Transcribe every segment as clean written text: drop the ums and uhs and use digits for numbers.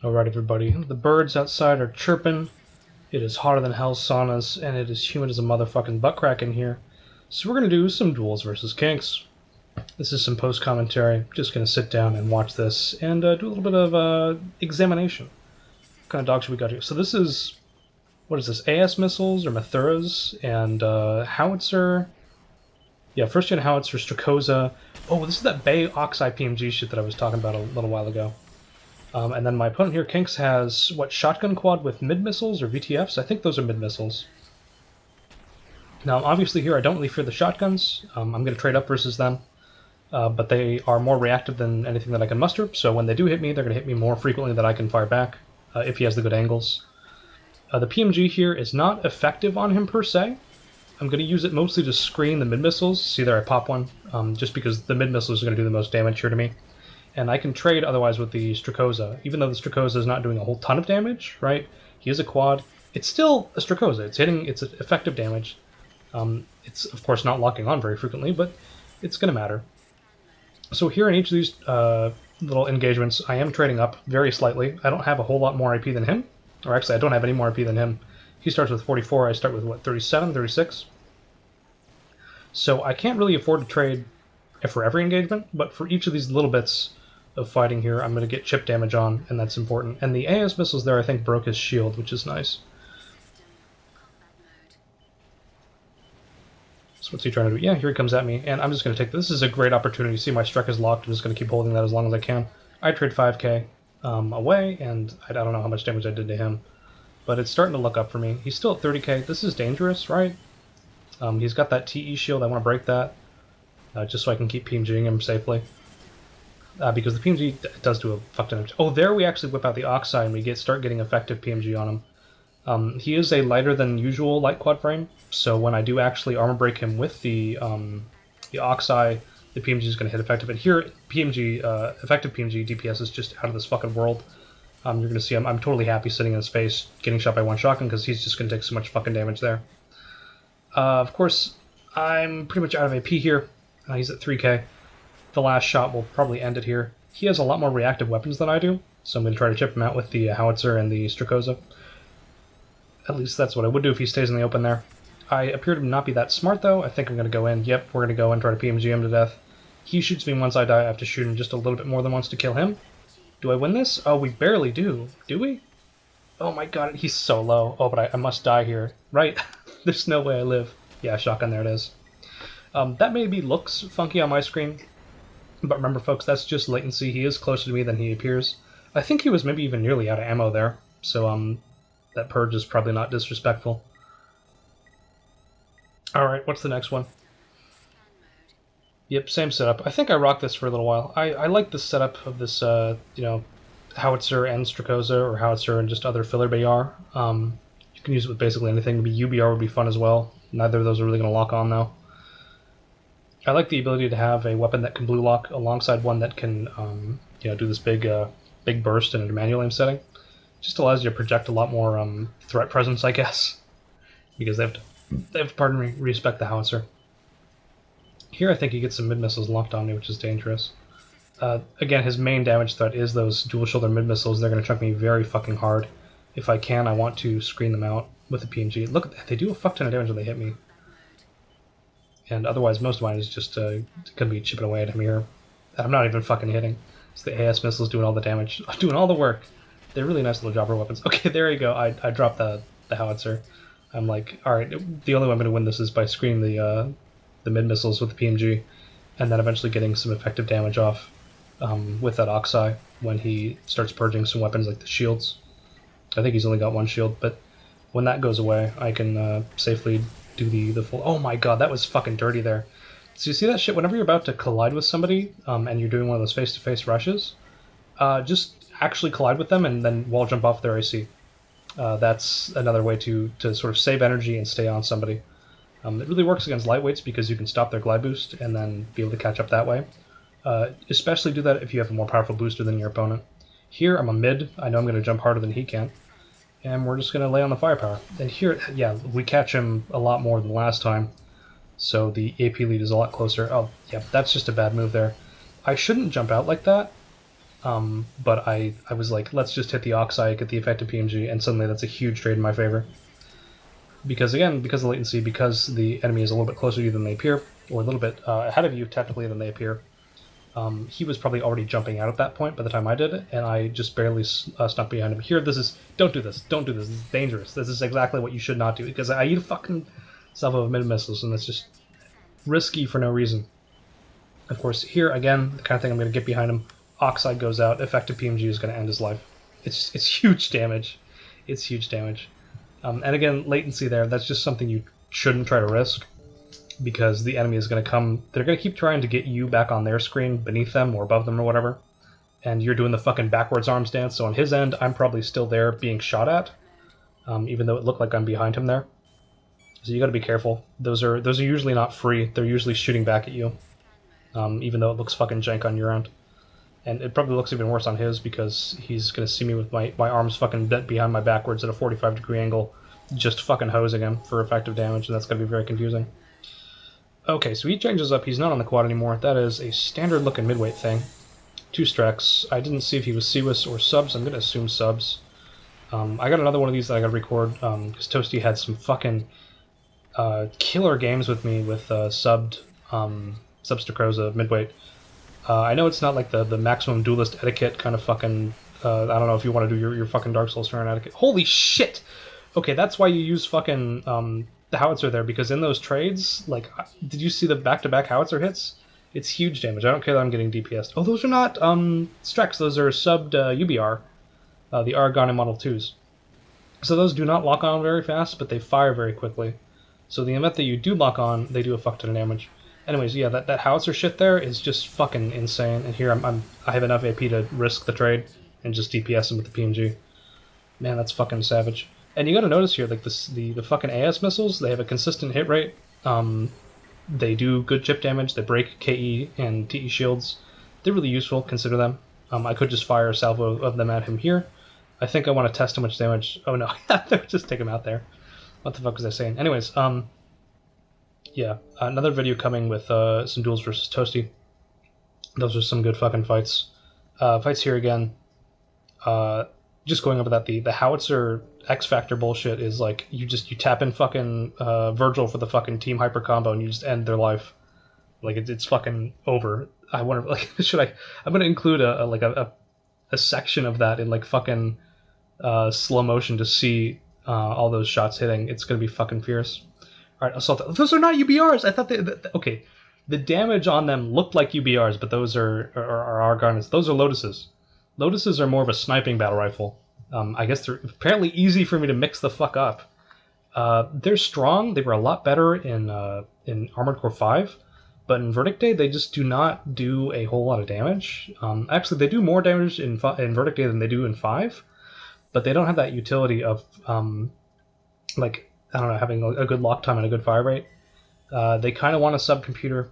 Alright everybody, the birds outside are chirping, it is hotter than hell saunas, and it is humid as a motherfucking butt crack in here. So we're gonna do some duels versus Kinqqz. This is some post-commentary, just gonna sit down and watch this, and do a little bit of examination. What kind of dogs should we got here? So this is, what is this, AS missiles, or Mathuras, and howitzer. Yeah, first gen howitzer, Strakoza. Oh, this is that Bay Oxeye PMG shit that I was talking about a little while ago. And then my opponent here, Kinqqz, has, what, shotgun quad with mid-missiles, or VTFs? I think those are mid-missiles. Now, obviously here I don't really fear the shotguns. I'm going to trade up versus them. But they are more reactive than anything that I can muster, so when they do hit me, they're going to hit me more frequently than I can fire back, if he has the good angles. The PMG here is not effective on him per se. I'm going to use it mostly to screen the mid-missiles. See there, I pop one, just because the mid-missiles are going to do the most damage here to me. And I can trade otherwise with the Strakoza. Even though the Strakoza is not doing a whole ton of damage, right? He is a quad. It's still a Strakoza. It's hitting, it's effective damage. It's, of course, not locking on very frequently, but it's going to matter. So here in each of these little engagements, I am trading up very slightly. I don't have a whole lot more IP than him. Or actually, I don't have any more IP than him. He starts with 44, I start with, what, 37, 36? So I can't really afford to trade for every engagement, but for each of these little bits of fighting here, I'm going to get chip damage on, and that's important. And the AS missiles there, I think, broke his shield, which is nice. So what's he trying to do? Yeah, here he comes at me, and I'm just going to take this. This is a great opportunity. See, my strike is locked. I'm just going to keep holding that as long as I can. I trade 5k away, and I don't know how much damage I did to him, but it's starting to look up for me. He's still at 30k. This is dangerous, right? He's got that TE shield. I want to break that, just so I can keep PMGing him safely. Because the PMG does do a fuck ton of... Oh, there we actually whip out the Oxeye and we start getting effective PMG on him. He is a lighter than usual light quad frame, so when I do actually armor break him with the Oxeye, the PMG is going to hit effective. And here, PMG, effective PMG DPS is just out of this fucking world. You're going to see I'm totally happy sitting in his face, getting shot by one shotgun, because he's just going to take so much fucking damage there. Of course, I'm pretty much out of AP here. He's at 3k. The last shot will probably end it here. He has a lot more reactive weapons than I do, so I'm going to try to chip him out with the howitzer and the Strakoza. At least that's what I would do if he stays in the open there. I appear to not be that smart, though. I think I'm going to go in. Yep, we're going to go and try to PMG him to death. He shoots me once I die. I have to shoot him just a little bit more than once to kill him. Do I win this? Oh, we barely do. Do we? Oh my god, he's so low. Oh, but I must die here. Right? There's no way I live. Yeah, shotgun, there it is. That maybe looks funky on my screen. But remember, folks, that's just latency. He is closer to me than he appears. I think he was maybe even nearly out of ammo there, so that purge is probably not disrespectful. Alright, what's the next one? Yep, same setup. I think I rocked this for a little while. I like the setup of this, you know, howitzer and Strakoza, or howitzer and just other filler BR. You can use it with basically anything. Maybe UBR would be fun as well. Neither of those are really going to lock on, though. I like the ability to have a weapon that can blue lock alongside one that can, you know, do this big burst in a manual aim setting. Just allows you to project a lot more threat presence, I guess, because they have to, pardon me, respect the howitzer. Here, I think he gets some mid missiles locked on me, which is dangerous. Again, his main damage threat is those dual shoulder mid missiles. They're going to chunk me very fucking hard. If I can, I want to screen them out with the PMG. Look at that; they do a fuck ton of damage when they hit me. And otherwise, most of mine is just going to be chipping away at him here. I'm not even fucking hitting. It's the AS missiles doing all the damage, doing all the work. They're really nice little dropper weapons. Okay, there you go. I dropped the howitzer. I'm like, alright, the only way I'm going to win this is by screening the mid-missiles with the PMG, and then eventually getting some effective damage off with that Oxeye when he starts purging some weapons like the shields. I think he's only got one shield, but when that goes away, I can safely do the full... Oh my god, that was fucking dirty there. So you see that shit? Whenever you're about to collide with somebody, and you're doing one of those face-to-face rushes, just actually collide with them and then wall jump off their AC. That's another way to sort of save energy and stay on somebody. It really works against lightweights because you can stop their glide boost and then be able to catch up that way. Especially do that if you have a more powerful booster than your opponent. Here, I'm a mid. I know I'm going to jump harder than he can. And we're just going to lay on the firepower. And here, yeah, we catch him a lot more than last time. So the AP lead is a lot closer. Oh, yeah, that's just a bad move there. I shouldn't jump out like that. But I was like, let's just hit the Oxide, get the effective PMG, and suddenly that's a huge trade in my favor. Because again, because of latency, because the enemy is a little bit closer to you than they appear, or a little bit ahead of you technically than they appear, he was probably already jumping out at that point by the time I did it, and I just barely snuck behind him. Here, don't do this, don't do this, this is dangerous. This is exactly what you should not do, because I eat a fucking salvo of mid-missiles, and that's just risky for no reason. Of course, here, again, the kind of thing I'm going to get behind him, Oxide goes out, effective PMG is going to end his life. It's huge damage. It's huge damage. And again, latency there, that's just something you shouldn't try to risk, because the enemy is going to come, they're going to keep trying to get you back on their screen, beneath them or above them or whatever, and you're doing the fucking backwards arms dance, so on his end, I'm probably still there being shot at, even though it looked like I'm behind him there. So you got to be careful. Those are usually not free, they're usually shooting back at you, even though it looks fucking jank on your end. And it probably looks even worse on his, because he's going to see me with my arms fucking bent behind my backwards at a 45-degree angle, just fucking hosing him for effective damage, and that's going to be very confusing. Okay, so he changes up. He's not on the quad anymore. That is a standard-looking midweight thing. 2 Strex. I didn't see if he was CWIS or subs. I'm going to assume subs. I got another one of these that I got to record, because Toasty had some fucking killer games with me with subbed Kinqqz midweight. I know it's not like the maximum duelist etiquette kind of fucking... I don't know if you want to do your fucking Dark Souls turn etiquette. Holy shit! Okay, that's why you use fucking the howitzer there, because in those trades, like, did you see the back-to-back howitzer hits? It's huge damage. I don't care that I'm getting DPS'd. Oh, those are not Strex. Those are subbed UBR, the Aragon Model 2s. So those do not lock on very fast, but they fire very quickly. So the event that you do lock on, they do a fuck ton of damage. Anyways, yeah, that howitzer shit there is just fucking insane. And here I have enough AP to risk the trade and just DPS him with the PMG. Man, that's fucking savage. And you gotta notice here, like the fucking AS missiles, they have a consistent hit rate. They do good chip damage. They break KE and TE shields. They're really useful. Consider them. I could just fire a salvo of them at him here. I think I want to test how much damage. Oh no, just take him out there. What the fuck was I saying? Anyways, yeah, another video coming with some duels versus Toasty. Those are some good fucking fights. Fights here again. Just going over that, the howitzer X Factor bullshit is like, you tap in fucking Virgil for the fucking team hyper combo and you just end their life. Like, it's fucking over. I wonder, like, I'm gonna include a section of that in like fucking slow motion to see all those shots hitting. It's gonna be fucking fierce. Alright, Assault. Those are not UBRs! I thought okay. The damage on them looked like UBRs, but those are Argonauts. Those are Lotuses. Lotuses are more of a sniping battle rifle. I guess they're apparently easy for me to mix the fuck up. They're strong. They were a lot better in Armored Core 5, but in Verdict Day they just do not do a whole lot of damage. Actually, they do more damage in Verdict Day than they do in 5, but they don't have that utility of like, I don't know, having a good lock time and a good fire rate. They kind of want a subcomputer,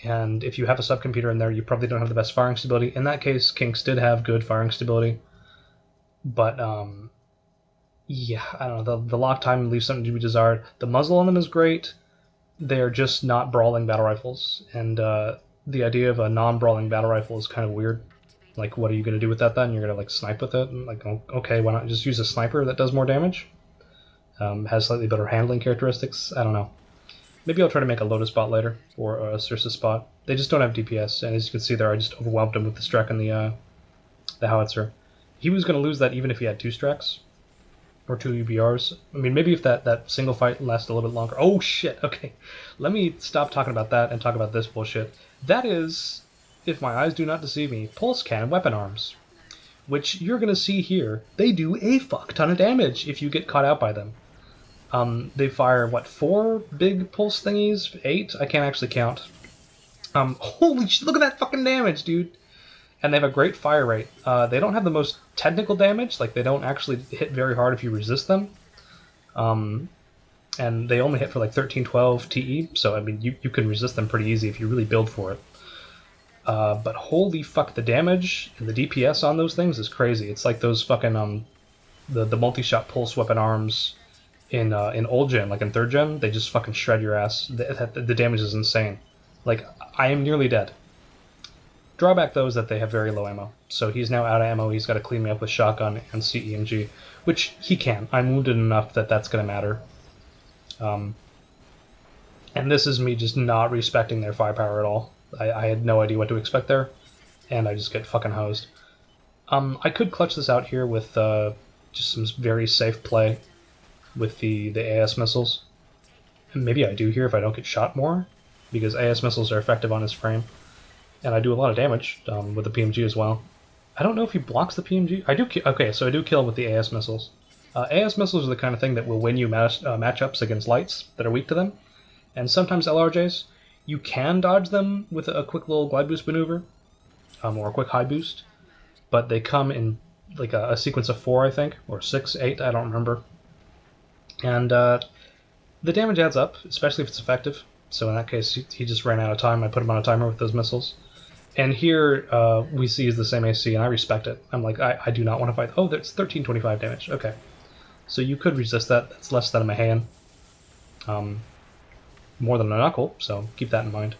and if you have a subcomputer in there, you probably don't have the best firing stability. In that case, Kinqqz did have good firing stability, but yeah, I don't know, the lock time leaves something to be desired. The muzzle on them is great. They're just not brawling battle rifles, and the idea of a non-brawling battle rifle is kind of weird. Like, what are you going to do with that then? You're going to, like, snipe with it? And, like, okay, why not just use a sniper that does more damage? Has slightly better handling characteristics? I don't know. Maybe I'll try to make a Lotus bot later, or a Circe spot. They just don't have DPS, and as you can see there, I just overwhelmed him with the Strek and the Howitzer. He was going to lose that even if he had 2 Streks, or 2 UBRs. I mean, maybe if that single fight lasted a little bit longer. Oh shit, okay. Let me stop talking about that and talk about this bullshit. That is, if my eyes do not deceive me, pulse cannon weapon arms. Which you're going to see here. They do a fuck ton of damage if you get caught out by them. They fire, what, 4 big pulse thingies? 8? I can't actually count. Holy shit, look at that fucking damage, dude! And they have a great fire rate. They don't have the most technical damage, like they don't actually hit very hard if you resist them. And they only hit for like 13-12 TE, so I mean, you can resist them pretty easy if you really build for it. But holy fuck, the damage and the DPS on those things is crazy. It's like those fucking, the multi-shot pulse weapon arms in old gen, like in 3rd gen, they just fucking shred your ass. The damage is insane. Like, I am nearly dead. Drawback, though, is that they have very low ammo. So he's now out of ammo, he's got to clean me up with shotgun and CEMG, which he can. I'm wounded enough that that's going to matter. And this is me just not respecting their firepower at all. I had no idea what to expect there, and I just get fucking hosed. I could clutch this out here with just some very safe play with the AS missiles. And maybe I do here if I don't get shot more, because AS missiles are effective on his frame. And I do a lot of damage with the PMG as well. I don't know if he blocks the PMG. I do. Okay, so I do kill him with the AS missiles. AS missiles are the kind of thing that will win you matchups against lights that are weak to them. And sometimes LRJs, you can dodge them with a quick little glide boost maneuver, or a quick high boost. But they come in like a sequence of 4, I think, or 6, 8, I don't remember. And the damage adds up, especially if it's effective. So in that case, he just ran out of time. I put him on a timer with those missiles. And here we see is the same AC, and I respect it. I'm like, I do not want to fight. Oh, that's 1325 damage. Okay. So you could resist that. That's less than a Mahan. More than a knuckle, so keep that in mind.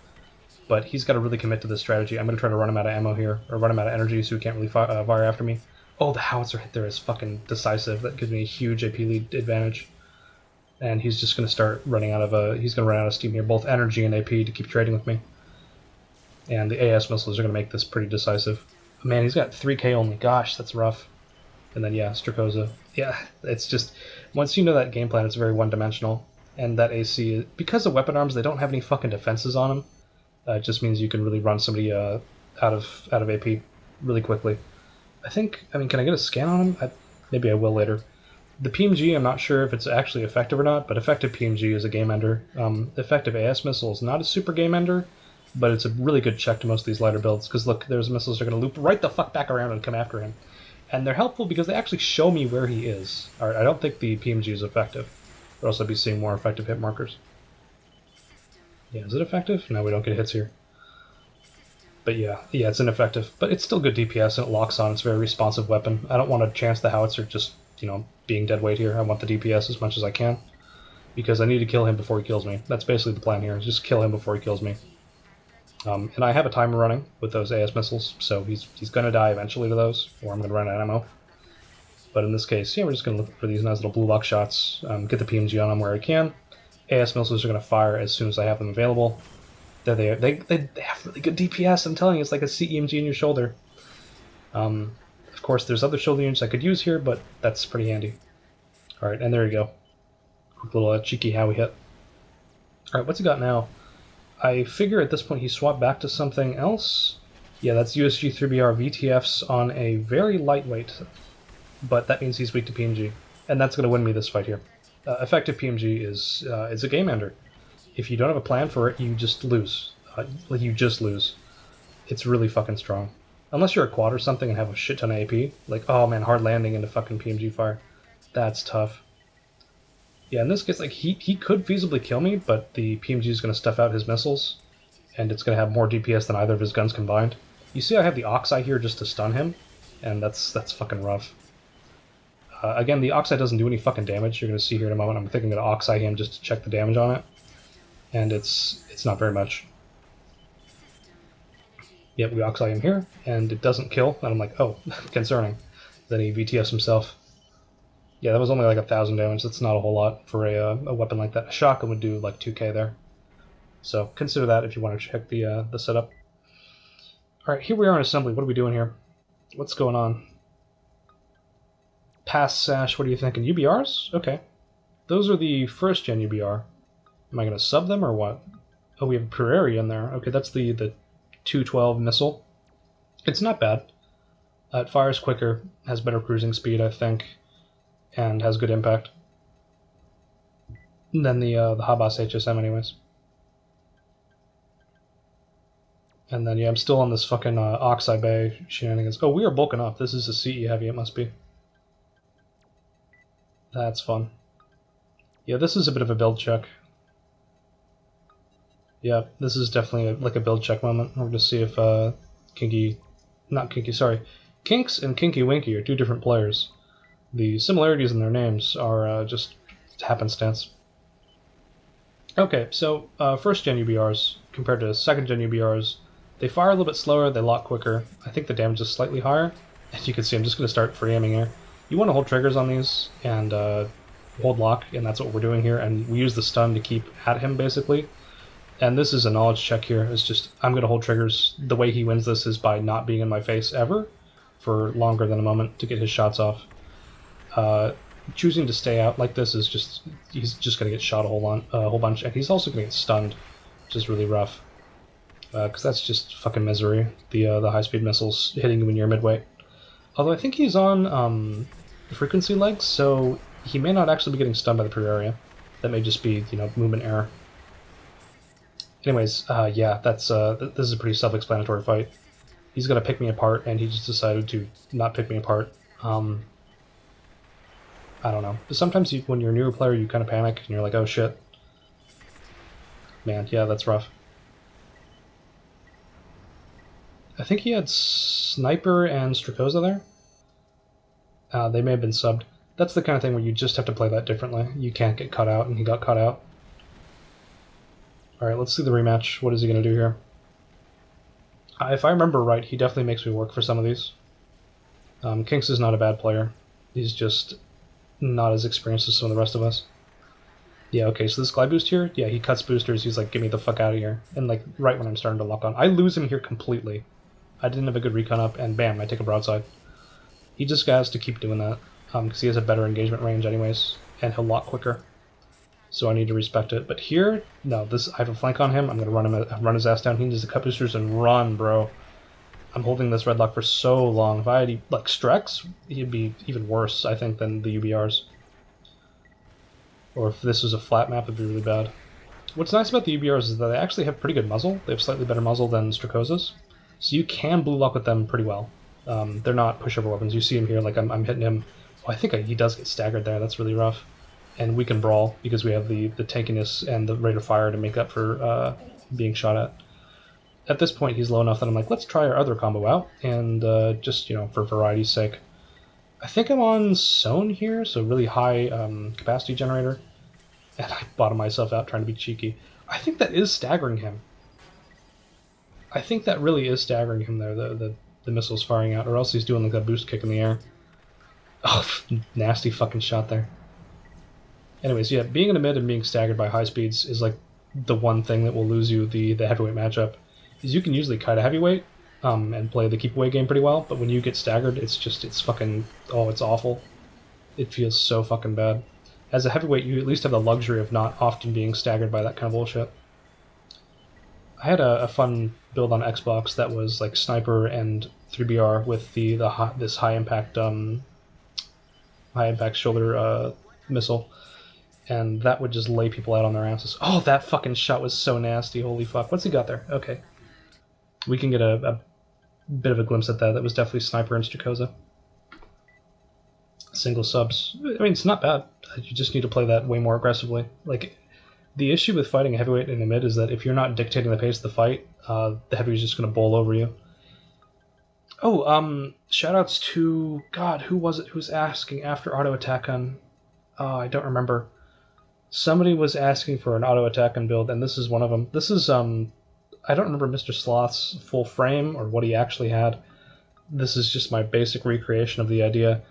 But he's got to really commit to this strategy. I'm going to try to run him out of ammo here, or run him out of energy so he can't really fire after me. Oh, the howitzer hit there is fucking decisive. That gives me a huge AP lead advantage. And he's just going to start running out of he's going to run out of steam here, both energy and AP to keep trading with me. And the AS missiles are going to make this pretty decisive. Man, he's got 3k only. Gosh, that's rough. And then, yeah, Strakoza. Yeah, it's just, once you know that game plan, it's very one-dimensional. And that AC, because of weapon arms, they don't have any fucking defenses on them. It just means you can really run somebody out of AP really quickly. Can I get a scan on him? Maybe I will later. The PMG, I'm not sure if it's actually effective or not, but effective PMG is a game ender. Effective AS missile is not a super game ender, but it's a really good check to most of these lighter builds, because look, there's missiles that are going to loop right the fuck back around and come after him. And they're helpful because they actually show me where he is. Alright, I don't think the PMG is effective. Or else I'd be seeing more effective hit markers. Yeah, is it effective? No, we don't get hits here. But yeah, it's ineffective. But it's still good DPS, and it locks on. It's a very responsive weapon. I don't want to chance the howitzer just, being dead weight here. I want the DPS as much as I can. Because I need to kill him before he kills me. That's basically the plan here, is just kill him before he kills me. And I have a timer running with those AS missiles, so he's going to die eventually to those, or I'm going to run out of ammo. But in this case, yeah, we're just going to look for these nice little blue lock shots, get the PMG on them where I can. AS missiles are going to fire as soon as I have them available. They have really good DPS, I'm telling you, it's like a CEMG in your shoulder. Of course, there's other shoulder units I could use here, but that's pretty handy. Alright, and there you go. Quick little cheeky Howie hit. Alright, what's he got now? I figure at this point he swapped back to something else. Yeah, that's USG 3BR VTFs on a very lightweight. But that means he's weak to PMG, and that's going to win me this fight here. Effective PMG is a game ender. If you don't have a plan for it, you just lose. You just lose. It's really fucking strong. Unless you're a quad or something and have a shit ton of AP, like, oh man, hard landing into fucking PMG fire. That's tough. Yeah, in this case, like, he could feasibly kill me, but the PMG is going to stuff out his missiles, and it's going to have more DPS than either of his guns combined. You see I have the Oxeye here just to stun him, and that's fucking rough. Again, the Oxeye doesn't do any fucking damage. You're going to see here in a moment. I'm thinking I'm going to Oxeye him just to check the damage on it. And it's not very much. Yep, we Oxeye him here, and it doesn't kill. And I'm like, oh, concerning. Then he VTS himself. Yeah, that was only like 1,000 damage. That's not a whole lot for a weapon like that. A shotgun would do like 2k there. So consider that if you want to check the setup. Alright, here we are in assembly. What are we doing here? What's going on? Pass Sash, what are you thinking? UBRs? Okay. Those are the first gen UBR. Am I going to sub them or what? Oh, we have Prairie in there. Okay, that's the 212 missile. It's not bad. It fires quicker, has better cruising speed, I think, and has good impact than the Habas HSM anyways. And then, yeah, I'm still on this fucking Oxeye Bay shenanigans. Oh, we are bulking up. This is a CE heavy, it must be. That's fun. Yeah, this is a bit of a build check. Yeah, this is definitely like a build check moment. We're going to see if Kinqqz and Kinky Winky are two different players. The similarities in their names are just happenstance. Okay, so first gen UBRs compared to second gen UBRs, They fire a little bit slower, they lock quicker. I think the damage is slightly higher. As you can see, I'm just going to start free aiming here. You want to hold triggers on these and hold lock, and that's what we're doing here. And we use the stun to keep at him, basically. And this is a knowledge check here. It's just, I'm going to hold triggers. The way he wins this is by not being in my face ever for longer than a moment to get his shots off. Choosing to stay out like this is just, he's just going to get shot a whole bunch. And he's also going to get stunned, which is really rough. Because that's just fucking misery, the high-speed missiles hitting you when you're midway. Although I think he's on frequency legs, so he may not actually be getting stunned by the pre-area. That may just be, movement error. Anyways, yeah, that's this is a pretty self-explanatory fight. He's gonna pick me apart, and he just decided to not pick me apart. I don't know. But sometimes when you're a newer player, you kind of panic, and you're like, oh shit. Man, yeah, that's rough. I think he had Sniper and Strakoza there. They may have been subbed. That's the kind of thing where you just have to play that differently. You can't get cut out, and he got cut out. Alright, let's see the rematch. What is he going to do here? If I remember right, he definitely makes me work for some of these. Kinqqz is not a bad player. He's just not as experienced as some of the rest of us. Yeah, okay, so this glide boost here, yeah, he cuts boosters. He's like, get me the fuck out of here. And like, right when I'm starting to lock on. I lose him here completely. I didn't have a good recon up, and bam, I take a broadside. He just has to keep doing that, because he has a better engagement range anyways, and he'll lock quicker. So I need to respect it. But here, no, I have a flank on him. I'm going to run his ass down. He needs to cut boosters and run, bro. I'm holding this red lock for so long. If I had, like, Strex, he'd be even worse, I think, than the UBRs. Or if this was a flat map, it'd be really bad. What's nice about the UBRs is that they actually have pretty good muzzle. They have slightly better muzzle than Strakozas. So you can blue lock with them pretty well. They're not pushover weapons. You see him here, like I'm hitting him. Oh, I think he does get staggered there. That's really rough. And we can brawl because we have the tankiness and the rate of fire to make up for being shot at. At this point, he's low enough that I'm like, let's try our other combo out, and just, for variety's sake. I think I'm on Zone here, so really high capacity generator. And I bottom myself out trying to be cheeky. I think that is staggering him. I think that really is staggering him there, the missiles firing out, or else he's doing like a boost kick in the air. Oh, nasty fucking shot there. Anyways, yeah, being in the mid and being staggered by high speeds is like the one thing that will lose you the heavyweight matchup. Is you can usually kite a heavyweight and play the keep away game pretty well, but when you get staggered, it's fucking, oh, it's awful. It feels so fucking bad. As a heavyweight, you at least have the luxury of not often being staggered by that kind of bullshit. I had a fun build on Xbox that was like sniper and 3BR with this high impact shoulder missile, and that would just lay people out on their asses. Oh, that fucking shot was so nasty. Holy fuck! What's he got there? Okay, we can get a bit of a glimpse at that. That was definitely sniper and Strakoza. Single subs. I mean, it's not bad. You just need to play that way more aggressively. Like, the issue with fighting a heavyweight in the mid is that if you're not dictating the pace of the fight, the heavyweight's just going to bowl over you. Oh, shoutouts to, God, who was it who was asking after auto attack on? I don't remember. Somebody was asking for an auto attack on build, and this is one of them. This is, I don't remember Mr. Sloth's full frame or what he actually had. This is just my basic recreation of the idea.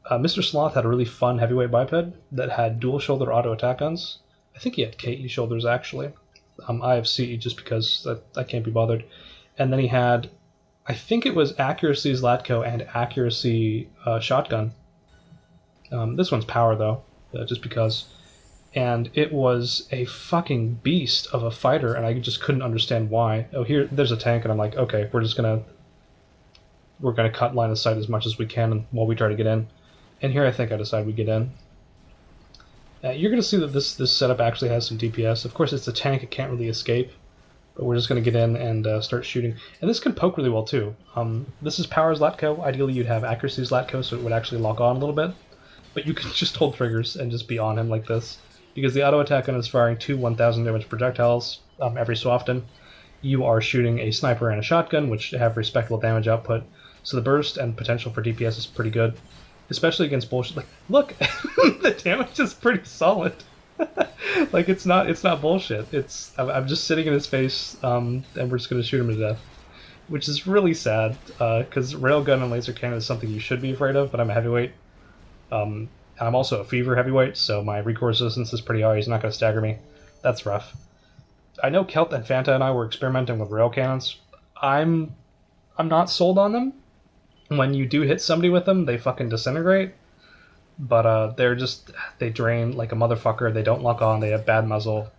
Mr. Sloth had a really fun heavyweight biped that had dual shoulder auto attack guns. I think he had KE shoulders, actually. I have CE just because I can't be bothered. And then he had, I think it was accuracy Zlatko and accuracy shotgun. This one's power, though, just because. And it was a fucking beast of a fighter, and I just couldn't understand why. Oh, there's a tank, and I'm like, okay, we're gonna cut line of sight as much as we can while we try to get in. And here I think I decide we get in. You're going to see that this setup actually has some DPS. Of course, it's a tank, it can't really escape. But we're just going to get in and start shooting. And this can poke really well, too. This is power Zlatko. Ideally, you'd have accuracy Zlatko, so it would actually lock on a little bit. But you can just hold triggers and just be on him like this. Because the auto attack gun is firing 2 1,000 damage projectiles every so often. You are shooting a sniper and a shotgun, which have respectable damage output. So the burst and potential for DPS is pretty good. Especially against bullshit. Like, look, the damage is pretty solid. Like, it's not bullshit. I'm just sitting in his face, and we're just gonna shoot him to death. which is really sad, because railgun and laser cannon is something you should be afraid of, but I'm a heavyweight. I'm also a fever heavyweight, so my recoil resistance is pretty high. He's not going to stagger me. That's rough. I know Kelt and Fanta and I were experimenting with rail cannons. I'm not sold on them. When you do hit somebody with them, they fucking disintegrate. But they drain like a motherfucker. They don't lock on. They have bad muzzle.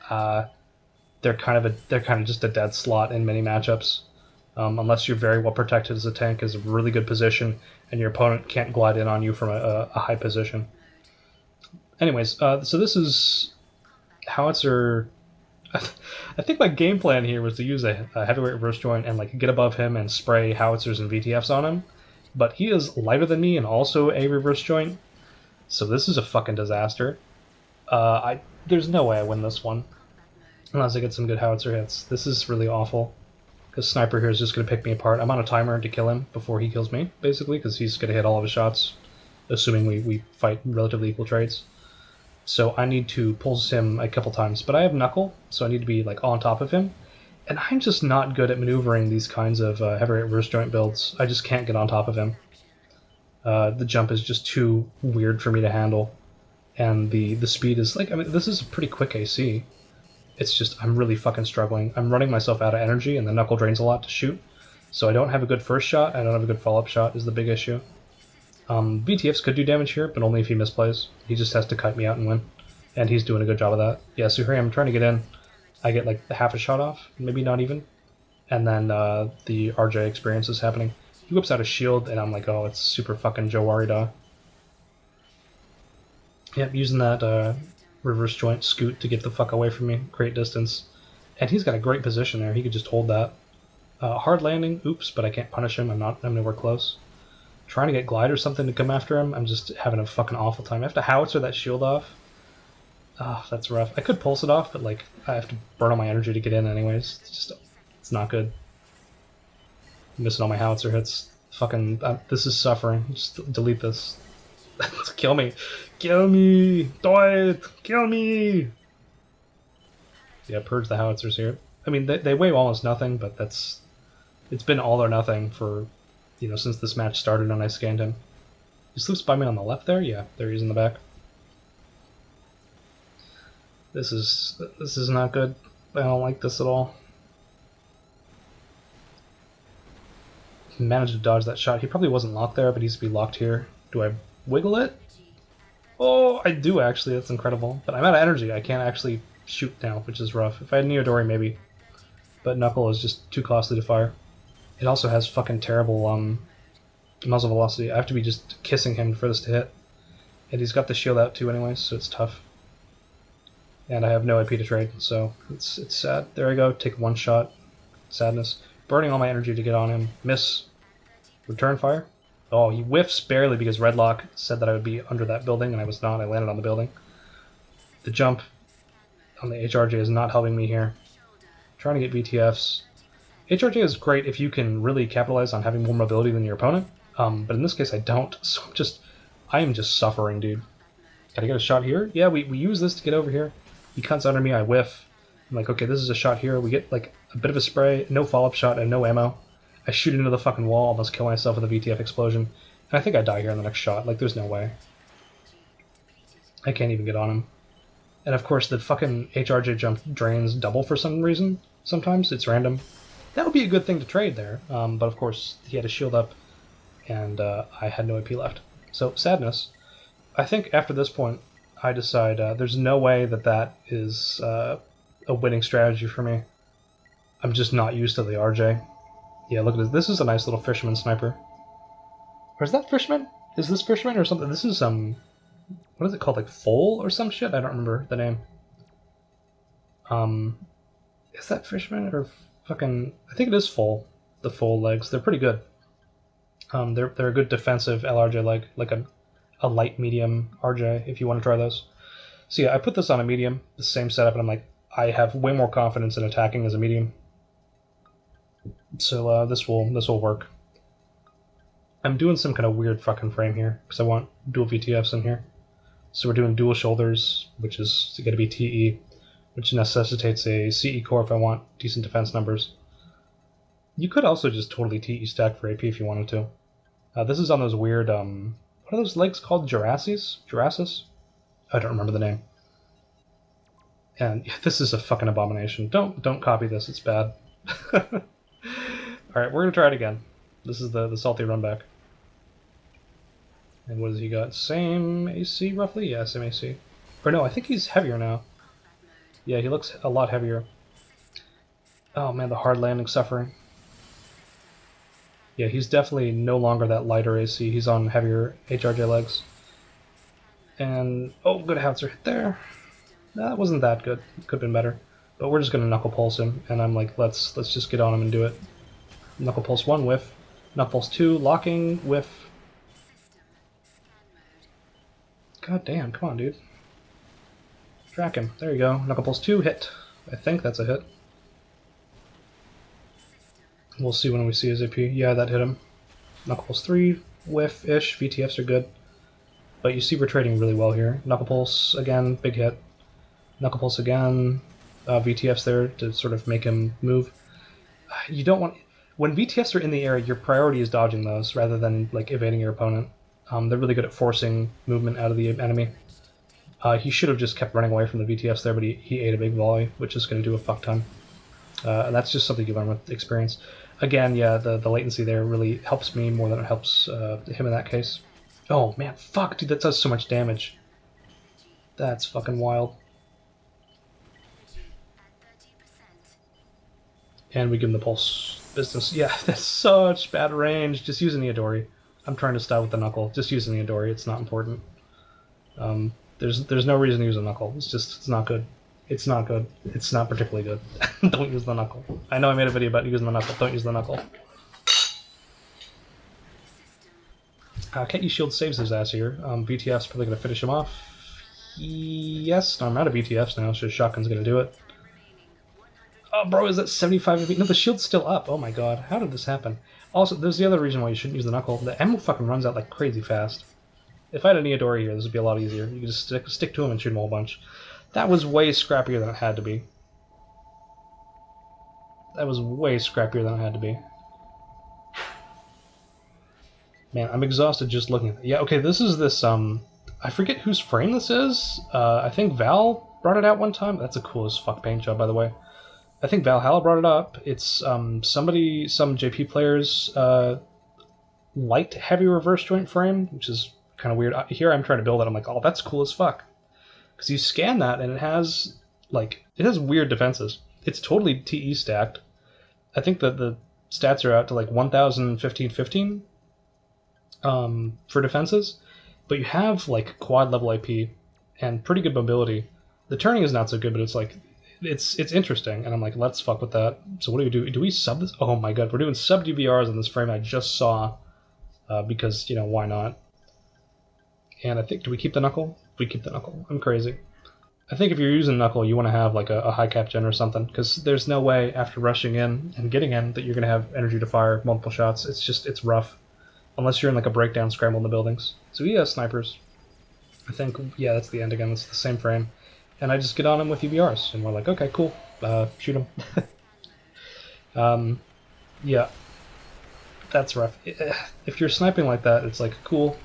They're kind of just a dead slot in many matchups. Unless you're very well protected as a tank, is a really good position, and your opponent can't glide in on you from a high position. Anyways, so this is Howitzer. I think my game plan here was to use a heavyweight reverse joint and like get above him and spray howitzers and VTFs on him, but he is lighter than me and also a reverse joint, so this is a fucking disaster. There's no way I win this one unless I get some good howitzer hits. This is really awful. Because Sniper here is just going to pick me apart. I'm on a timer to kill him before he kills me, basically, because he's going to hit all of his shots, assuming we fight relatively equal trades. So I need to pulse him a couple times. But I have Knuckle, so I need to be like on top of him. And I'm just not good at maneuvering these kinds of heavyweight reverse joint builds. I just can't get on top of him. The jump is just too weird for me to handle. And the speed is like, I mean, this is a pretty quick AC. It's just, I'm really fucking struggling. I'm running myself out of energy, and the knuckle drains a lot to shoot. So I don't have a good first shot, I don't have a good follow-up shot is the big issue. BTFs could do damage here, but only if he misplays. He just has to kite me out and win. And he's doing a good job of that. Yeah, so here I am trying to get in. I get like half a shot off, maybe not even. And then the RJ experience is happening. He whips out a shield, and I'm like, oh, it's super fucking Joe Warida. Yep, using that reverse joint scoot to get the fuck away from me. Great distance. And he's got a great position there. He could just hold that. Hard landing, oops, but I can't punish him. I'm nowhere close. Trying to get glide or something to come after him. I'm just having a fucking awful time. I have to howitzer that shield off. Ah, that's rough. I could pulse it off, but like I have to burn all my energy to get in anyways. It's not good. I'm missing all my howitzer hits. Fucking, this is suffering. Just delete this. Kill me. Kill me! Do it! Kill me! Yeah, purge the howitzers here. I mean, they weigh almost nothing, but it's been all or nothing for, since this match started and I scanned him. He slips by me on the left there? Yeah, there he is in the back. This is not good. I don't like this at all. He managed to dodge that shot. He probably wasn't locked there, but he needs to be locked here. Do I wiggle it? Oh, I do actually. That's incredible. But I'm out of energy. I can't actually shoot now, which is rough. If I had Neodori, maybe. But Knuckle is just too costly to fire. It also has fucking terrible muzzle velocity. I have to be just kissing him for this to hit. And he's got the shield out too anyways, so it's tough. And I have no IP to trade, so it's sad. There I go. Take one shot. Sadness. Burning all my energy to get on him. Miss. Return fire. Oh, he whiffs barely because Redlock said that I would be under that building, and I was not. I landed on the building. The jump on the HRJ is not helping me here. Trying to get BTFs. HRJ is great if you can really capitalize on having more mobility than your opponent, but in this case I don't, so I am just suffering, dude. Gotta get a shot here? Yeah, we use this to get over here. He cuts under me, I whiff. I'm like, okay, this is a shot here. We get like a bit of a spray, no follow-up shot, and no ammo. I shoot into the fucking wall, almost kill myself with a VTF explosion. And I think I die here in the next shot. Like, there's no way. I can't even get on him. And of course, the fucking HRJ jump drains double for some reason. Sometimes it's random. That would be a good thing to trade there. But of course, he had a shield up, and I had no AP left. So, sadness. I think after this point, I decide there's no way that is a winning strategy for me. I'm just not used to the RJ. Yeah, look at this. This is a nice little fisherman sniper. Or is that fisherman? Is this fisherman or something? This is, what is it called? Like foal or some shit? I don't remember the name. Is that fisherman or fucking... I think it is foal. The foal legs. They're pretty good. They're a good defensive LRJ leg. Like a light medium RJ, if you want to try those. So yeah, I put this on a medium, the same setup, and I'm like, I have way more confidence in attacking as a medium. So this will work. I'm doing some kind of weird fucking frame here, because I want dual VTFs in here. So we're doing dual shoulders, which is going to be TE, which necessitates a CE core if I want decent defense numbers. You could also just totally TE stack for AP if you wanted to. This is on those weird, what are those legs called? Jurassic? I don't remember the name. And this is a fucking abomination. Don't copy this, it's bad. Alright, we're gonna try it again. This is the salty run back. And what has he got? Same AC, roughly? Yeah, same AC. Or no, I think he's heavier now. Yeah, he looks a lot heavier. Oh man, the hard landing suffering. Yeah, he's definitely no longer that lighter AC. He's on heavier HRJ legs. And, oh, good howitzer hit there. That wasn't that good. Could have been better. But we're just going to knuckle pulse him. And I'm like, let's just get on him and do it. Knuckle pulse 1, whiff. Knuckle pulse 2, locking, whiff. God damn, come on, dude. Track him. There you go. Knuckle pulse 2, hit. I think that's a hit. We'll see when we see his AP. Yeah, that hit him. Knuckle pulse 3, whiff-ish. VTFs are good. But you see we're trading really well here. Knuckle pulse, again, big hit. Knuckle pulse again. VTFs there to sort of make him move. You don't want... When VTFs are in the air, your priority is dodging those rather than like evading your opponent. They're really good at forcing movement out of the enemy. He should have just kept running away from the VTFs there, but he ate a big volley, which is going to do a fuck ton. And that's just something you learn with experience. Again, yeah, the latency there really helps me more than it helps him in that case. Oh man, fuck, dude, that does so much damage. That's fucking wild. And we give him the pulse business. Yeah, that's such bad range. Just use an Iodori. I'm trying to style with the knuckle. Just use an Iodori. It's not important. There's no reason to use a knuckle. It's not good. It's not good. It's not particularly good. Don't use the knuckle. I know I made a video about using the knuckle. Don't use the knuckle. Kenqqz shield saves his ass here. VTF's probably going to finish him off. Yes. No, I'm out of VTFs now, so shotgun's going to do it. Oh, bro, is that 75 MP? No, the shield's still up. Oh my god, how did this happen? Also, there's the other reason why you shouldn't use the knuckle. The ammo fucking runs out like crazy fast. If I had an Iodori here, this would be a lot easier. You could just stick to him and shoot him a whole bunch. That was way scrappier than it had to be. That was way scrappier than it had to be. Man, I'm exhausted just looking at it. Yeah, okay, this is this, I forget whose frame this is. I think Val brought it out one time. That's a cool as fuck paint job, by the way. I think Valhalla brought it up. It's some JP players light heavy reverse joint frame, which is kind of weird. Here I'm trying to build it. I'm like, oh, that's cool as fuck. Because you scan that and it has weird defenses. It's totally TE stacked. I think that the stats are out to like 1,015 for defenses, but you have like quad level IP and pretty good mobility. The turning is not so good, but it's like it's interesting, and I'm like, let's fuck with that. So what do we do? Do we sub this? Oh my god, we're doing sub DBRs on this frame I just saw, because, you know, why not? And I think, do we keep the knuckle? We keep the knuckle. I'm crazy. I think if you're using knuckle, you want to have like a high cap gen or something, because there's no way after rushing in and getting in that you're going to have energy to fire multiple shots. It's rough. Unless you're in like a breakdown scramble in the buildings. So he has snipers. I think, yeah, that's the end again. It's the same frame. And I just get on him with UBRs, and we're like, okay, cool, shoot him. Yeah, that's rough. If you're sniping like that, it's like, cool,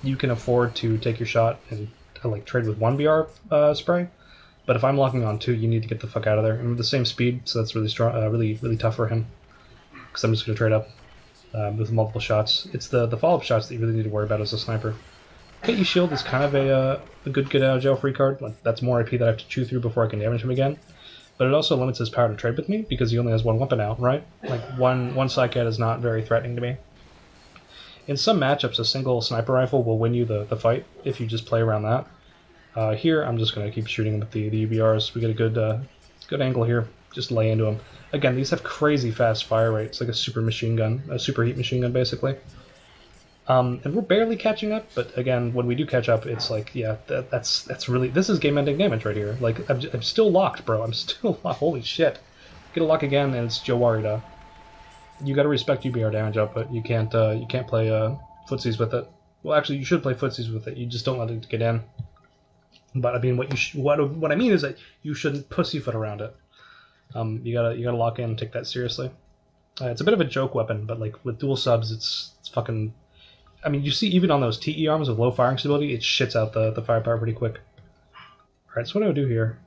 you can afford to take your shot and like trade with 1 BR spray. But if I'm locking on 2, you need to get the fuck out of there. And with the same speed, so that's really strong, really tough for him. Because I'm just going to trade up with multiple shots. It's the follow-up shots that you really need to worry about as a sniper. Kinqqz shield is kind of a good get out of jail free card. Like, that's more IP that I have to chew through before I can damage him again. But it also limits his power to trade with me because he only has 1 weapon out, right? Like one sidecat is not very threatening to me. In some matchups, a single sniper rifle will win you the fight if you just play around that. Here, I'm just going to keep shooting with the UBRs. We get a good angle here. Just lay into him. Again, these have crazy fast fire rates, like a super machine gun, a super heat machine gun, basically. And we're barely catching up, but again, when we do catch up, it's like, yeah, that's really, this is game-ending damage right here. Like, I'm still locked, bro. I'm still locked. Holy shit. Get a lock again, and it's Joe Warida. You gotta respect UBR damage output. You can't play footsies with it. Well, actually, you should play footsies with it. You just don't let it get in. But I mean, what I mean is that you shouldn't pussyfoot around it. You gotta lock in and take that seriously. It's a bit of a joke weapon, but like with dual subs, it's fucking. I mean, you see even on those TE arms with low firing stability, it shits out the firepower pretty quick. All right, so what do I do here?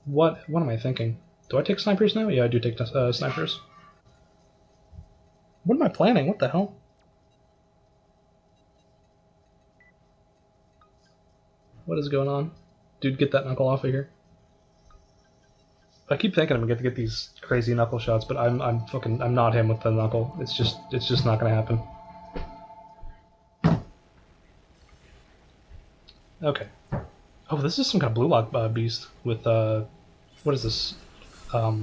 What am I thinking? Do I take snipers now? Yeah, I do take snipers. What am I planning? What the hell? What is going on? Dude, get that knuckle off of here. I keep thinking I'm gonna get these crazy knuckle shots, but I'm not him with the knuckle. It's just not gonna happen. Okay. Oh, this is some kind of blue lock beast with what is this? What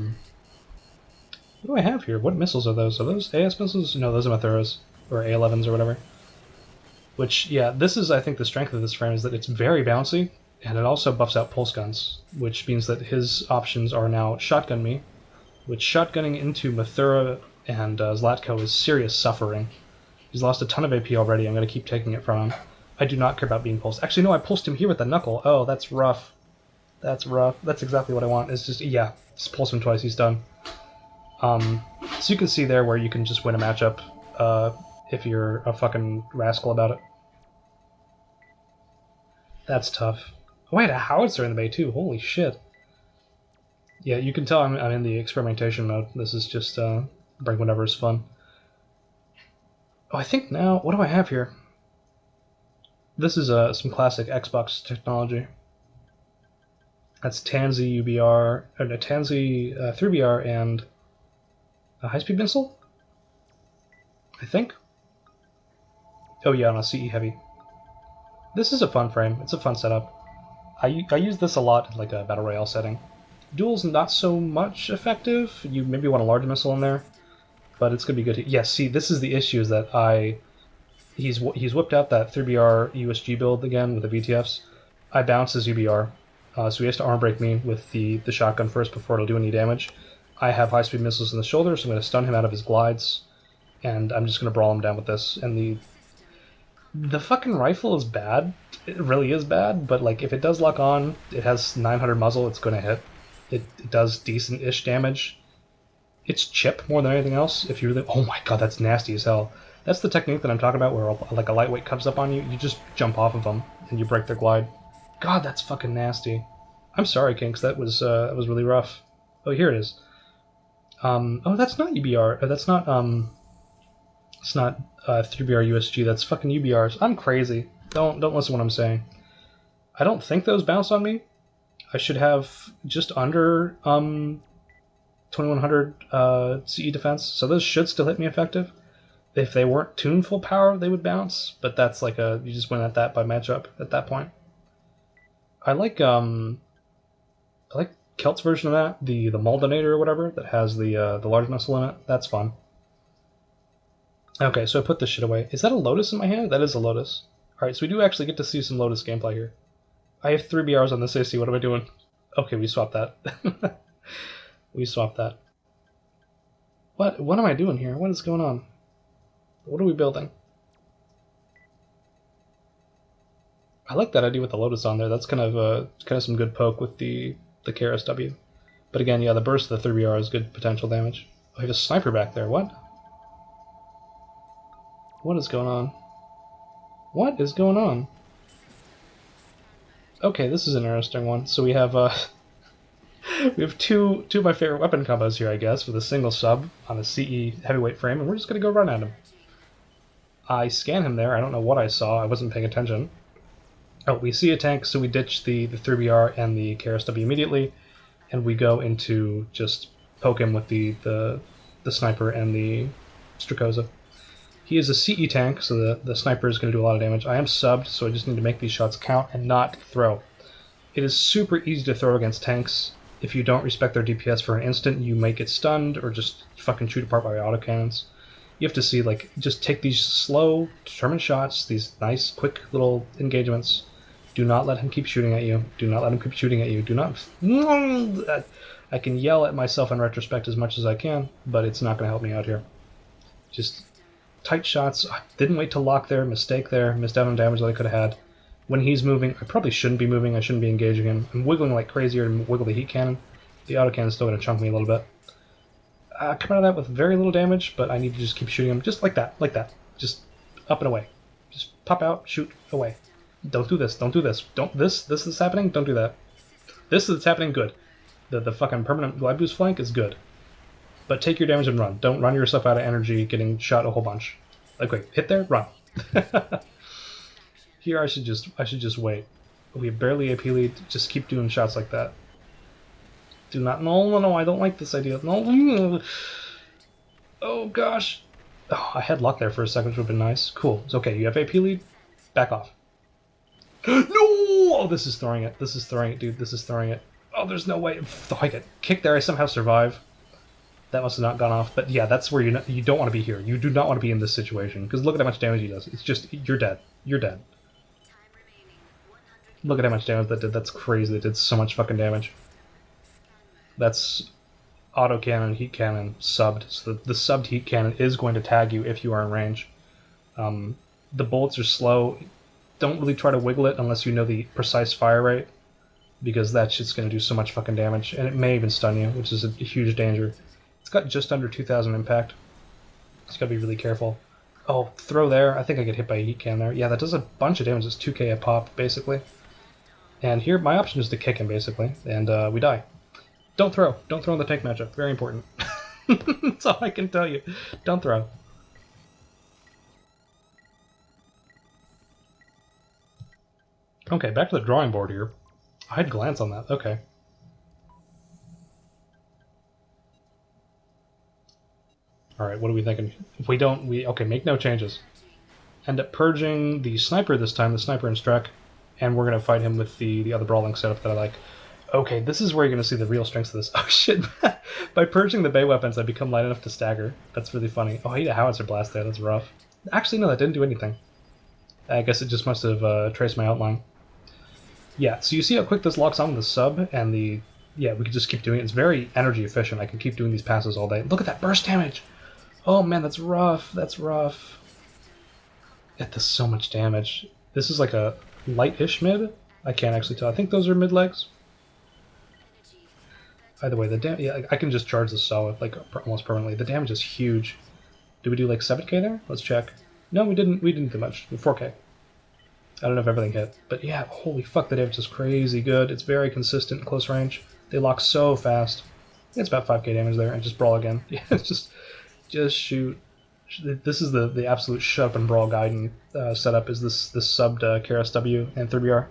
do I have here? What missiles are those? Are those AS missiles? No, those are Mathuras or A11s or whatever. Which, yeah, this is, I think, the strength of this frame is that it's very bouncy, and it also buffs out pulse guns, which means that his options are now shotgun me, which shotgunning into Mathura and Zlatko is serious suffering. He's lost a ton of AP already. I'm going to keep taking it from him. I do not care about being pulsed. Actually, no, I pulsed him here with the knuckle. Oh, that's rough. That's rough. That's exactly what I want. It's just, yeah, just pulse him twice. He's done. So you can see there where you can just win a matchup if you're a fucking rascal about it. That's tough. Oh, I had a howitzer in the bay too. Holy shit. Yeah, you can tell I'm in the experimentation mode. This is just bring whatever is fun. Oh, I think now, what do I have here? This is some classic Xbox technology. That's Tansy UBR, no, Tansy 3BR and a high-speed missile? I think? Oh yeah, on a CE heavy. This is a fun frame. It's a fun setup. I use this a lot in like a battle royale setting. Duel's not so much effective. You maybe want a large missile in there, but it's gonna be good. Yes, see, this is the issue is that he's whipped out that 3BR USG build again with the VTFs. I bounce his UBR, so he has to armor break me with the shotgun first before it'll do any damage. I have high-speed missiles in the shoulder, so I'm going to stun him out of his glides, and I'm just going to brawl him down with this. And the fucking rifle is bad. It really is bad, but like if it does lock on, it has 900 muzzle, it's going to hit. It does decent-ish damage. It's chip more than anything else. If you really, oh my god, that's nasty as hell. That's the technique that I'm talking about, where like a lightweight comes up on you, you just jump off of them and you break their glide. God, that's fucking nasty. I'm sorry, Kinqqz. That was really rough. Oh, here it is. Oh, that's not UBR. That's not it's not 3BR USG. That's fucking UBRs. I'm crazy. Don't listen to what I'm saying. I don't think those bounce on me. I should have just under 2100 CE defense, so those should still hit me effective. If they weren't tuned full power, they would bounce, but that's like you just win at that by matchup at that point. I like Kelt's version of that, the Maldinator or whatever, that has the large missile in it. That's fun. Okay, so I put this shit away. Is that a Lotus in my hand? That is a Lotus. Alright, so we do actually get to see some Lotus gameplay here. I have 3 BRs on this AC, what am I doing? Okay, we swapped that. We swapped that. What am I doing here? What is going on? What are we building? I like that idea with the Lotus on there. That's kind of some good poke with the KRSW. But again, yeah, the burst of the 3BR is good potential damage. Oh, I have a sniper back there. What? What is going on? What is going on? Okay, this is an interesting one. So we have we have two of my favorite weapon combos here, I guess, with a single sub on a CE heavyweight frame, and we're just gonna go run at him. I scan him there. I don't know what I saw. I wasn't paying attention. Oh, we see a tank, so we ditch the 3BR and the KRSW immediately, and we go into just poke him with the sniper and the Strakoza. He is a CE tank, so the sniper is going to do a lot of damage. I am subbed, so I just need to make these shots count and not throw. It is super easy to throw against tanks. If you don't respect their DPS for an instant, you might get stunned or just fucking shoot apart by autocannons. You have to see, like, just take these slow, determined shots, these nice, quick little engagements. Do not let him keep shooting at you. Do not let him keep shooting at you. Do not... I can yell at myself in retrospect as much as I can, but it's not going to help me out here. Just tight shots. I didn't wait to lock there. Mistake there. Missed out on damage that I could have had. When he's moving, I probably shouldn't be moving. I shouldn't be engaging him. I'm wiggling like crazy to wiggle the heat cannon. The autocannon is still going to chunk me a little bit. come out of that with very little damage, but I need to just keep shooting him just like that. Just up and away. Just pop out, shoot, away. Don't do this, don't do this. This is happening, don't do that. This is happening, good. The fucking permanent glide boost flank is good. But take your damage and run. Don't run yourself out of energy getting shot a whole bunch. Like, wait, hit there, run. Here I should just wait. We have barely AP lead, just keep doing shots like that. Do not, no, I don't like this idea. No, oh gosh. Oh, I had luck there for a second, which would have been nice. Cool, it's okay, you have AP lead, back off. No! Oh, this is throwing it, dude, this is throwing it. Oh, there's no way. Oh, I get kicked there, I somehow survive. That must have not gone off, but yeah, that's where you don't want to be here. You do not want to be in this situation, because look at how much damage he does. It's just, you're dead. You're dead. Look at how much damage that did. That's crazy. That did so much fucking damage. That's autocannon, heat cannon, subbed. So the subbed heat cannon is going to tag you if you are in range. The bullets are slow. Don't really try to wiggle it unless you know the precise fire rate, because that shit's going to do so much fucking damage, and it may even stun you, which is a huge danger. It's got just under 2,000 impact. Just gotta be really careful. Oh, throw there. I think I get hit by a heat cannon there. Yeah, that does a bunch of damage. It's 2k a pop, basically. And here, my option is to kick him, basically, and we die. Don't throw. Don't throw in the tank matchup. Very important. That's all I can tell you. Don't throw. Okay, back to the drawing board here. I'd glance on that. Okay. Alright, what are we thinking? If we don't, okay, make no changes. End up purging the sniper this time, the sniper and Strek, and we're going to fight him with the other brawling setup that I like. Okay, this is where you're going to see the real strengths of this. Oh shit, by purging the Bay weapons I become light enough to stagger. That's really funny. Oh, I hit a howitzer blast there, that's rough. Actually, no, that didn't do anything. I guess it just must have traced my outline. Yeah, so you see how quick this locks on with the sub, and the... Yeah, we can just keep doing it. It's very energy efficient. I can keep doing these passes all day. Look at that burst damage! Oh man, that's rough. That's rough. It does so much damage. This is like a light-ish mid? I can't actually tell. I think those are mid legs. Either way, the damage... Yeah, I can just charge the solid, like, almost permanently. The damage is huge. Did we do, like, 7k there? Let's check. No, we didn't do much. 4k. I don't know if everything hit. But yeah, holy fuck, the damage is crazy good. It's very consistent in close range. They lock so fast. It's about 5k damage there, and just brawl again. Yeah, it's just shoot. This is the absolute shut up and brawl Gaiden setup, is this subbed KRSW and 3BR.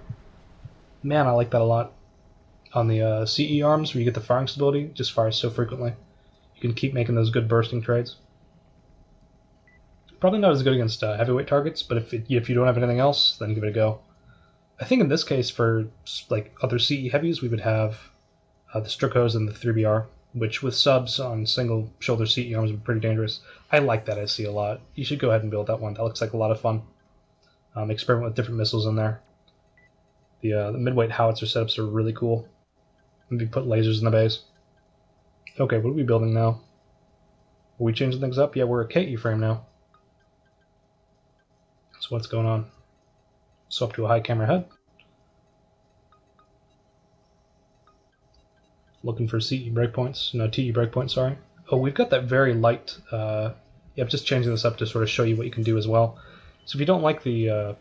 Man, I like that a lot. On the CE arms, where you get the firing stability, just fires so frequently. You can keep making those good bursting trades. Probably not as good against heavyweight targets, but if you don't have anything else, then give it a go. I think in this case, for like other CE heavies, we would have the Strukos and the 3BR, which with subs on single shoulder CE arms would be pretty dangerous. I like that IC a lot. You should go ahead and build that one. That looks like a lot of fun. Experiment with different missiles in there. The midweight howitzer setups are really cool. Maybe put lasers in the base. Okay, what are we building now? Are we changing things up? Yeah, we're a KE frame now. So what's going on? So up to a high camera head. Looking for CE breakpoints. No, TE breakpoints, sorry. Oh, we've got that very light... yeah, I'm just changing this up to sort of show you what you can do as well. So if you don't like the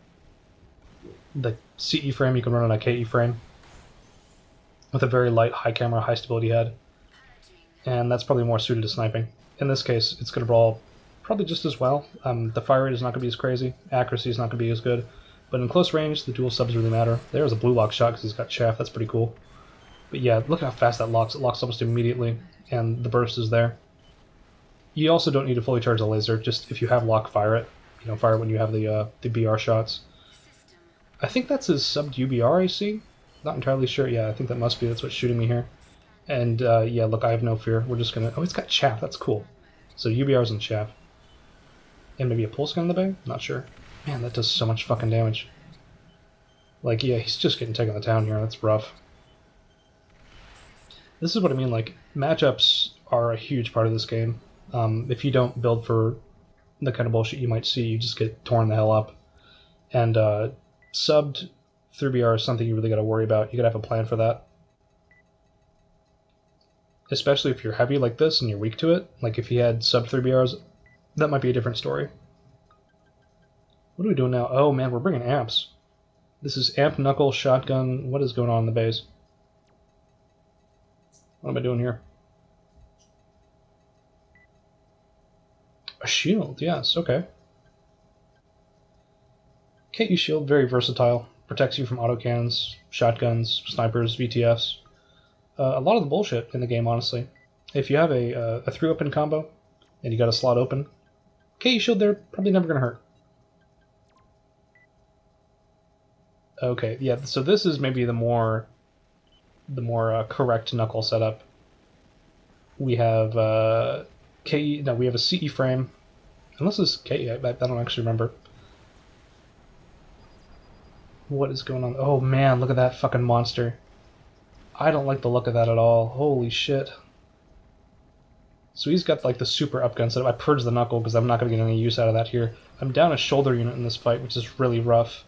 CE frame, you can run on a KE frame with a very light, high camera, high stability head. And that's probably more suited to sniping. In this case, it's going to brawl probably just as well. The fire rate is not going to be as crazy. Accuracy is not going to be as good. But in close range, the dual subs really matter. There's a blue lock shot because he's got chaff. That's pretty cool. But yeah, look how fast that locks. It locks almost immediately, and the burst is there. You also don't need to fully charge the laser. Just if you have lock, fire it. You know, fire it when you have the BR shots. I think that's his subbed UBR I see. Not entirely sure. Yeah, I think that must be. That's what's shooting me here. And yeah, look, I have no fear. We're just gonna... Oh, it's got chaff. That's cool. So UBR's and chaff. And maybe a pulse gun in the bay? Not sure. Man, that does so much fucking damage. Like, yeah, he's just getting taken to town here. That's rough. This is what I mean, like, matchups are a huge part of this game. If you don't build for the kind of bullshit you might see, you just get torn the hell up. And subbed 3BR is something you really got to worry about. You got to have a plan for that. especially if you're heavy like this and you're weak to it. Like if he had sub 3BRs, that might be a different story. What are we doing now? Oh man, we're bringing amps. This is amp, knuckle, shotgun. What is going on in the base? What am I doing here? A shield, yes, okay. KE shield, very versatile. Protects you from autocannons, shotguns, snipers, VTFs. A lot of the bullshit in the game, honestly. If you have a 3-weapon combo, and you got a slot open, KE shield there, probably never going to hurt. Okay, yeah, so this is maybe the more correct knuckle setup. We have KE, no, we have a CE frame. Unless it's KE, I don't actually remember. What is going on? Oh man, look at that fucking monster. I don't like the look of that at all. Holy shit. So he's got like the super upgun setup. I purged the knuckle because I'm not going to get any use out of that here. I'm down a shoulder unit in this fight, which is really rough.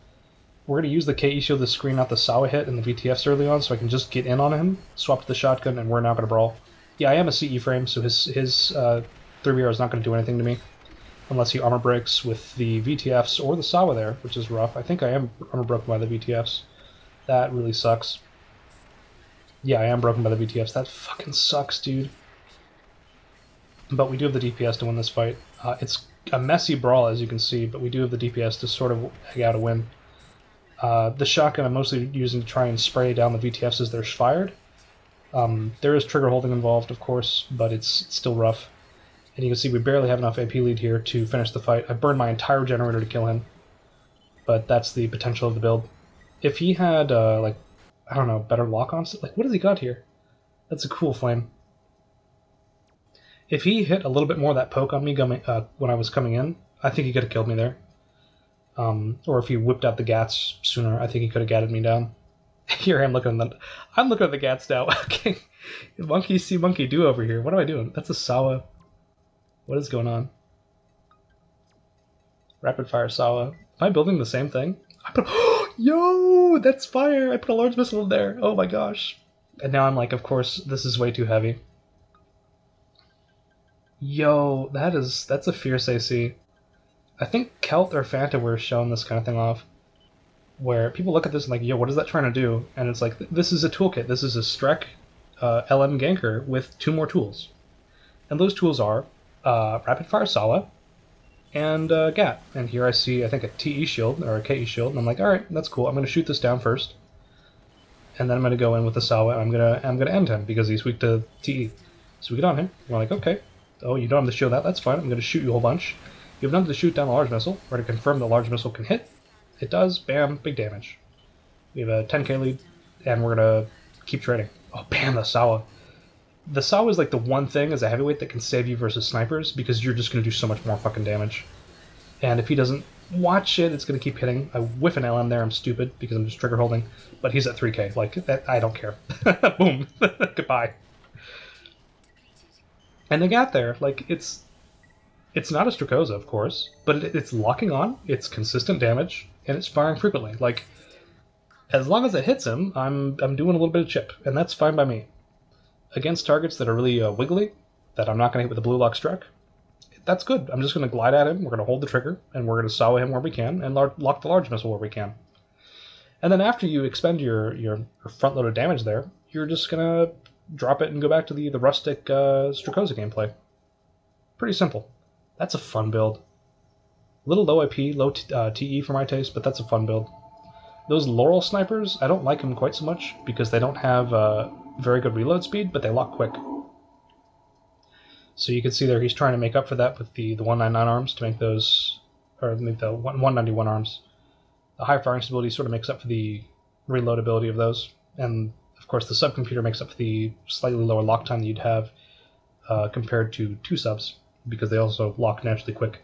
We're going to use the KE shield to screen out the Sawa hit and the VTFs early on so I can just get in on him, swap to the shotgun, and we're not going to brawl. Yeah, I am a CE frame, so his 3BR is not going to do anything to me. Unless he armor breaks with the VTFs or the Sawa there, which is rough. I think I am armor broken by the VTFs. That really sucks. Yeah, I am broken by the VTFs. That fucking sucks, dude. But we do have the DPS to win this fight. It's a messy brawl, as you can see, but we do have the DPS to sort of egg out a win. The shotgun I'm mostly using to try and spray down the VTFs as they're fired. There is trigger holding involved, of course, but it's still rough. And you can see we barely have enough AP lead here to finish the fight. I burned my entire generator to kill him. But that's the potential of the build. If he had, like, I don't know, better lock-ons? Like, what has he got here? That's a cool flame. If he hit a little bit more of that poke on me when I was coming in, I think he could have killed me there. Or if he whipped out the gats sooner, I think he could have gatted me down. Here I'm looking at the gats now. Okay, monkey see, monkey do over here. What am I doing? That's a Sawa. What is going on? Rapid fire Sawa. Am I building the same thing? I put yo, that's fire! I put a large missile in there. Oh my gosh! And now I'm like, of course, this is way too heavy. Yo, that's a fierce AC. I think Kelt or Fanta were showing this kind of thing off, where people look at this and like, yo, what is that trying to do? And it's like, this is a toolkit. This is a Strek LM ganker with 2 more tools, and those tools are rapid fire Sawa and GAT. And here I see, I think, a TE shield or a KE shield, and I'm like, all right, that's cool. I'm going to shoot this down first, and then I'm going to go in with the Sawa, and I'm gonna end him because he's weak to TE. So we get on him. We're like, okay, oh, you don't have to shield that. That's fine. I'm going to shoot you a whole bunch. You have nothing to shoot down a large missile. We're going to confirm the large missile can hit. It does. Bam. Big damage. We have a 10k lead, and we're going to keep trading. Oh, bam, the Sawa. The Sawa is like the one thing as a heavyweight that can save you versus snipers, because you're just going to do so much more fucking damage. And if he doesn't watch it, it's going to keep hitting. I whiff an LM there. I'm stupid because I'm just trigger holding. But he's at 3k. Like, that, I don't care. Boom. Goodbye. And they got there. Like, it's not a Strakoza, of course, but it's locking on, it's consistent damage, and it's firing frequently. Like, as long as it hits him, I'm doing a little bit of chip, and that's fine by me. Against targets that are really wiggly, that I'm not going to hit with a blue lock struck, that's good. I'm just going to glide at him, we're going to hold the trigger, and we're going to Sawa him where we can, and lock the large missile where we can. And then after you expend your front-loaded damage there, you're just going to drop it and go back to the rustic Strakoza gameplay. Pretty simple. That's a fun build. A little low IP, low TE for my taste, but that's a fun build. Those Laurel snipers, I don't like them quite so much because they don't have very good reload speed, but they lock quick. So you can see there he's trying to make up for that with the 199 arms to make those, or make the 191 arms. The high firing stability sort of makes up for the reload ability of those, and of course the subcomputer makes up for the slightly lower lock time that you'd have compared to 2 subs, because they also lock naturally quick.